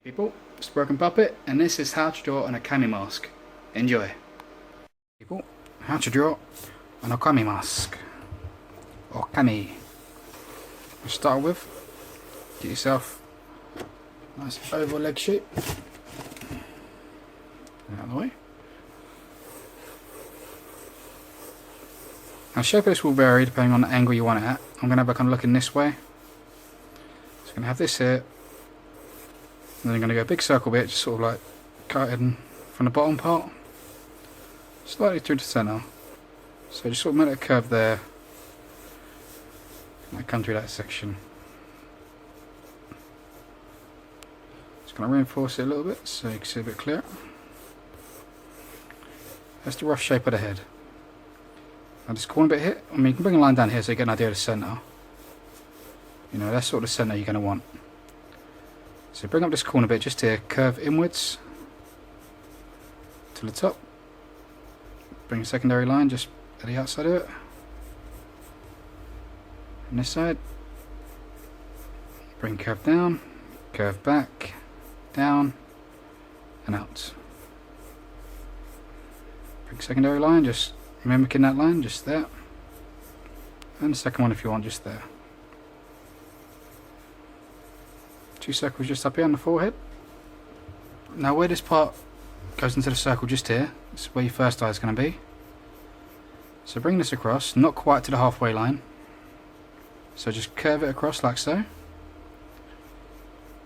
People, it's Broken Puppet, and this is how to draw an Okami mask. Enjoy. People, how to draw an Okami mask. Okami. To start with, get yourself a nice oval leg shape. Out of the way. Now, the shape of this will vary depending on the angle you want it at. I'm going to have a kind of looking this way. So I'm going to have this here. And then I'm going to go a big circle bit, just sort of like cutting from the bottom part, slightly through the centre. So just sort of make a curve there, and I come through that section. Just going to reinforce it a little bit so you can see a bit clearer. That's the rough shape of the head. Now this corner bit here, I mean you can bring a line down here so you get an idea of the centre. You know, that's sort of the centre you're going to want. So bring up this corner bit just here, curve inwards to the top. Bring a secondary line just at the outside of it. And this side. Bring curve down, curve back, down, and out. Bring secondary line, just mimicking that line, just there. And the second one if you want, just there. Two circles just up here on the forehead. Now where this part goes into the circle just here, this is where your first eye is going to be. So bring this across, not quite to the halfway line. So just curve it across like so.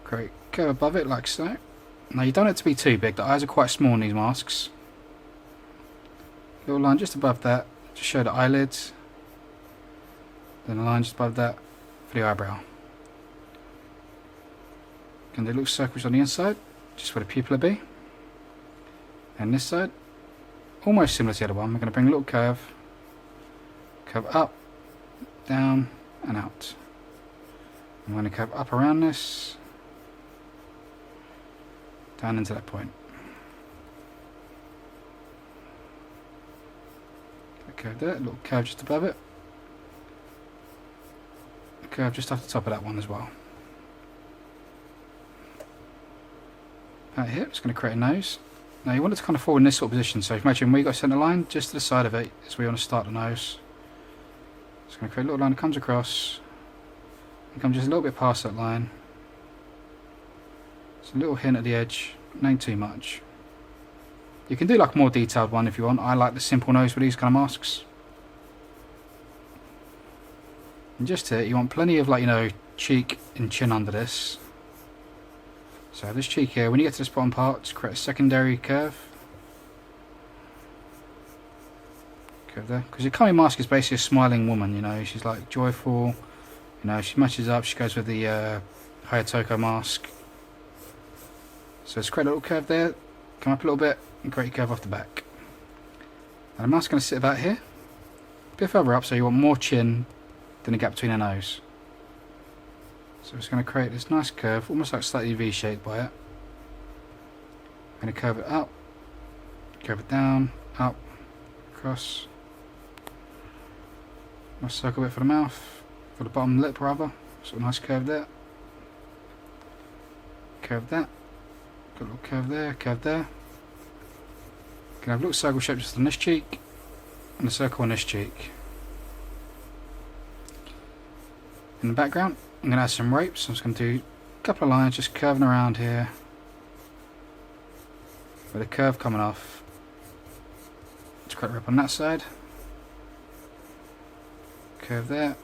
Great, curve above it like so. Now you don't want it to be too big, the eyes are quite small in these masks. Little line just above that to show the eyelids. Then a line just above that for the eyebrow. And the little circles on the inside, just where the pupil will be. And this side, almost similar to the other one, we're going to bring a little curve up, down, and out. I'm going to curve up around this, down into that point. A curve there, a little curve just above it. A curve just off the top of that one as well. Out here, it's going to create a nose. Now you want it to kind of fall in this sort of position, so imagine where you've got a centre line, just to the side of it is where you want to start the nose. It's going to create a little line that comes across, and comes just a little bit past that line. It's a little hint at the edge, not too much. You can do like a more detailed one if you want. I like the simple nose with these kind of masks. And just here, you want plenty of, like, you know, cheek and chin under this. So this cheek here, when you get to this bottom part, just create a secondary curve. Curve there. Because your Okami mask is basically a smiling woman, you know, she's like joyful, you know, she matches up, she goes with the Hayatoko mask. So let's create a little curve there, come up a little bit, and create a curve off the back. And the mask's going to sit about here, a bit further up, so you want more chin than the gap between the nose. So it's going to create this nice curve, almost like slightly V-shaped by it. I'm going to curve it up, curve it down, up, across. Nice circle bit for the mouth, for the bottom lip rather. So a nice curve there. Curve that. Got a little curve there, curve there. Going to have a little circle shape just on this cheek, and a circle on this cheek. In the background, I'm going to add some rapes. I'm just going to do a couple of lines just curving around here with a curve coming off. Let's create a rip on that side. Curve there.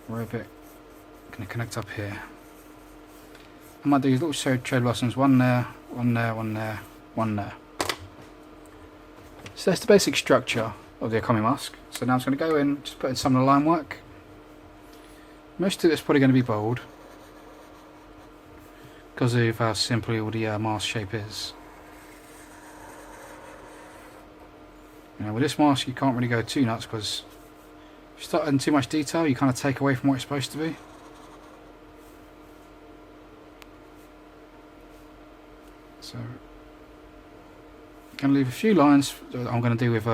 Rope it. Going to connect up here. I might do these little cherry blossoms, one there, one there, one there, one there. So that's the basic structure of the Okami mask. So now I'm just going to go in, just put in some of the line work. Most of it's probably going to be bold because of how simple all the mask shape is. You know, with this mask you can't really go too nuts because if you start adding too much detail you kind of take away from what it's supposed to be. So I'm going to leave a few lines that I'm going to do with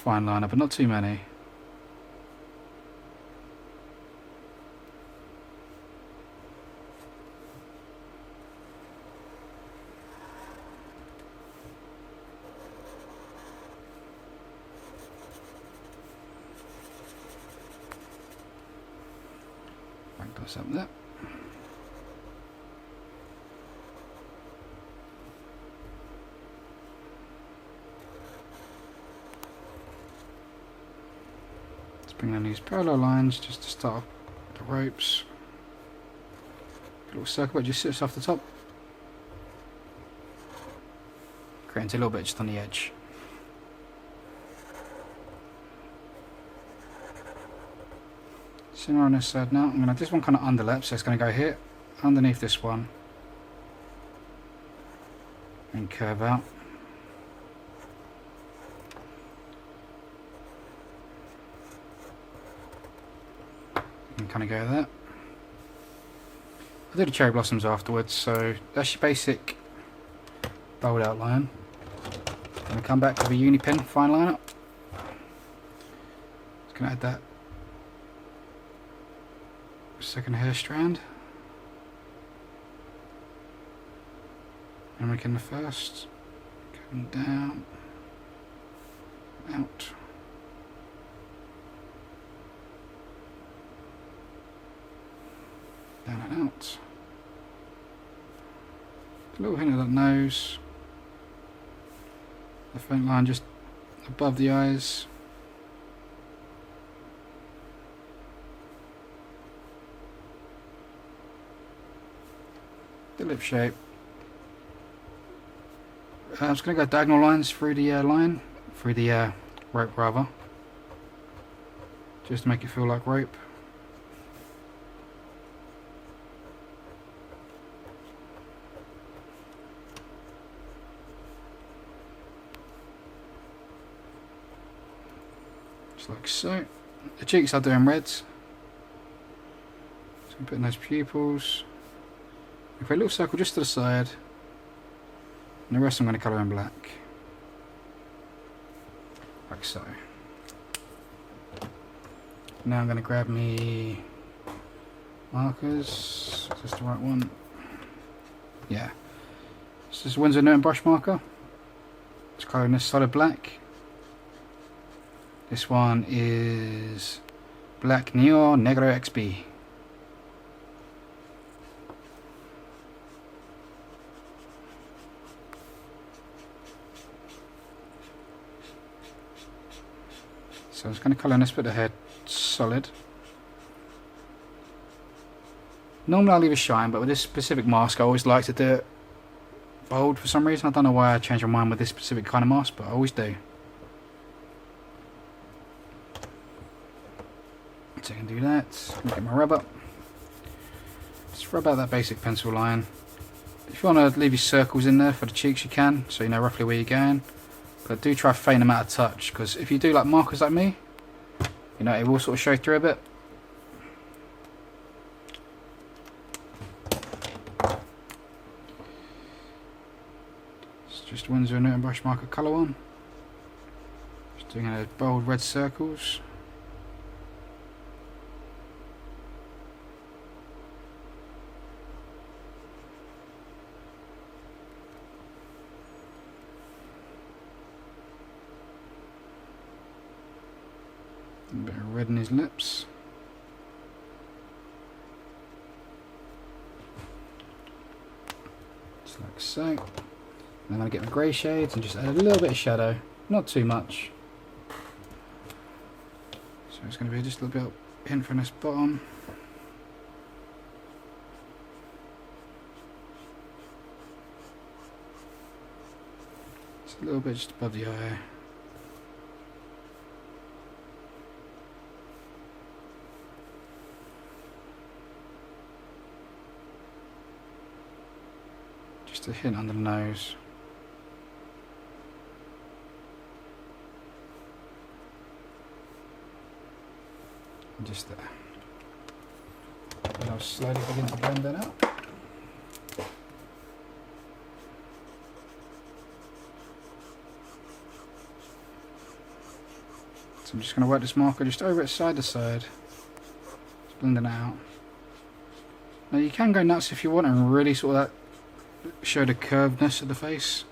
fine liner, but not too many. Back those up there. Bring in these parallel lines just to start off the ropes. A little circle that just sits off the top, creating a little bit just on the edge. Similar on this side now. I'm going to have this one kind of underlap, so it's going to go here, underneath this one, and curve out. And kind of go there. I'll do the cherry blossoms afterwards, so that's your basic bold outline. I'm going to come back with a uni pin, fine line up. Just going to add that second hair strand. And making the first, going down, out. Down and out. A little hint of that nose. The faint line just above the eyes. The lip shape. I'm just going to go diagonal lines through the rope rather. Just to make it feel like rope. Like so. The cheeks are doing reds. So I'm putting those pupils. If a little circle just to the side. And the rest I'm going to colour in black. Like so. Now I'm going to grab me markers. Is this the right one? Yeah. This is Winsor Newton brush marker. Just colouring this solid black. This one is Black Neo Negro XB. So I'm just going to colour in this bit of head solid. Normally I leave a shine, but with this specific mask I always like to do it bold for some reason. I don't know why I changed my mind with this specific kind of mask, but I always do. So I can do that. Get my rubber. Just rub out that basic pencil line. If you want to leave your circles in there for the cheeks, you can, so you know roughly where you're going. But do try to feign them out of touch, because if you do like markers like me, you know, it will sort of show through a bit. It's just Winsor Newton brush marker colour one. Just doing those bold red circles. A bit of red in his lips. Just like so. And then I'm going to get my grey shades and just add a little bit of shadow. Not too much. So it's going to be just a little bit in from this bottom. Just a little bit just above the eye. Just a hint under the nose. And just there. And I'll slowly begin to blend that out. So I'm just going to work this marker just over it side to side. Just blending it out. Now you can go nuts if you want and really sort of show the curvedness of the face.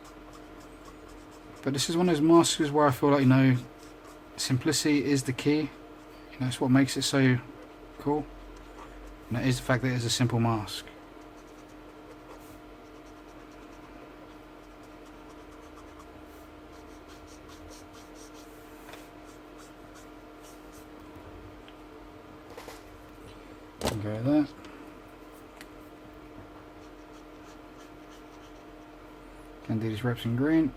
But this is one of those masks where I feel like, you know, simplicity is the key. You know, it's what makes it so cool. And it is the fact that it is a simple mask. Go there. Can do these reps in green.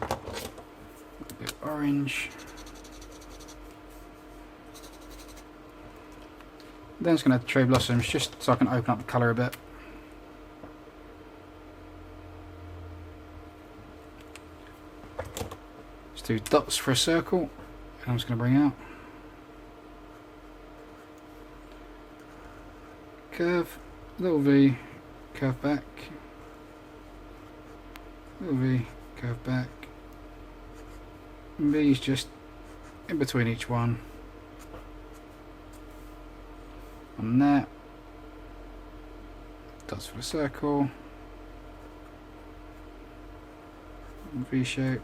A bit orange. Then it's going to have cherry blossoms just so I can open up the colour a bit. Let's do dots for a circle. I'm just going to bring out. Curve, little V, curve back. Little V, curve back. And V is just in between each one. On that, dots for the circle, V shape,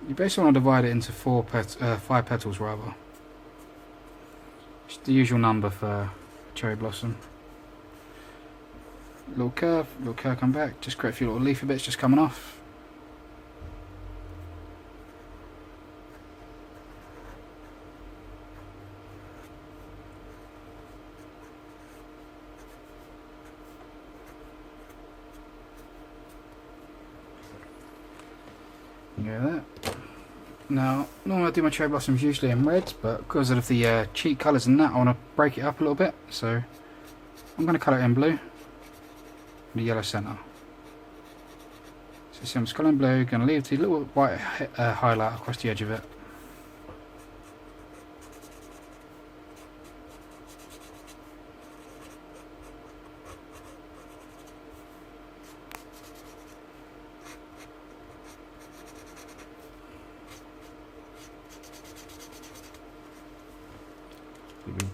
you basically want to divide it into 5 petals rather. Just the usual number for cherry blossom. Little curve come back, just create a few little leafy bits just coming off. That. Now, normally I do my cherry blossoms usually in reds, but because of the cheek colours and that, I want to break it up a little bit. So I'm going to colour it in blue, the yellow centre. So see, I'm just colouring blue, going to leave the little white highlight across the edge of it.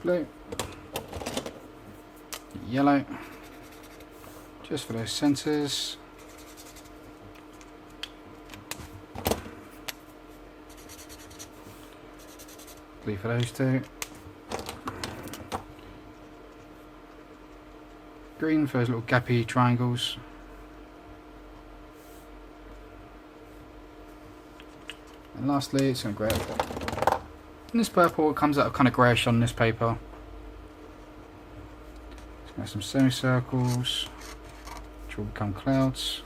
Blue, yellow, just for those centres. Blue for those two. Green for those little gappy triangles. And lastly, it's going to grab. And this purple comes out kind of greyish on this paper. Let's make some semicircles, which will become clouds.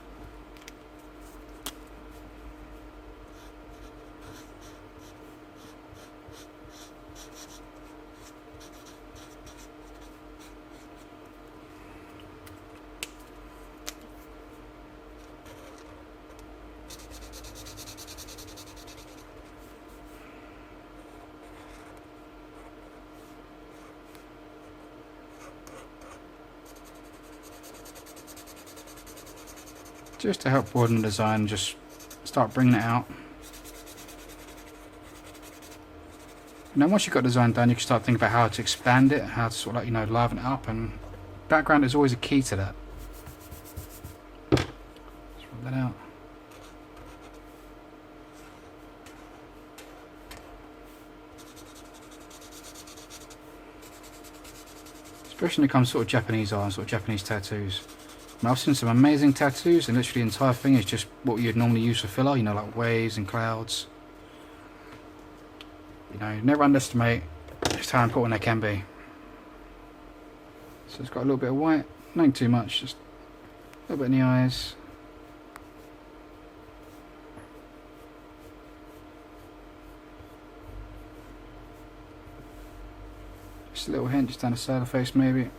Just to help broaden the design, just start bringing it out. Now once you've got the design done, you can start thinking about how to expand it, how to sort of like, you know, liven it up, and background is always a key to that. Let's rub that out. Especially when it comes to sort of Japanese art and sort of Japanese tattoos. I've seen some amazing tattoos, and literally the entire thing is just what you'd normally use for filler, you know, like waves and clouds. You know, never underestimate just how important they can be. So it's got a little bit of white, nothing too much, just a little bit in the eyes. Just a little hint, just down the side of the face maybe.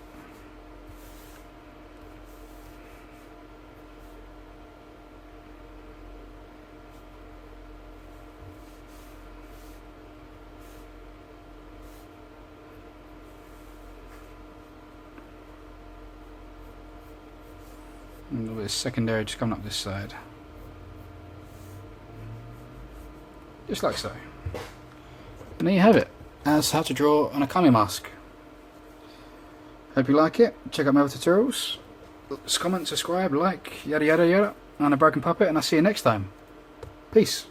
And a little bit of secondary just coming up this side. Just like so. And there you have it. As how to draw an Akami mask. Hope you like it. Check out my other tutorials. Comment, subscribe, like, yada yada yada. I'm a Broken Puppet, and I'll see you next time. Peace.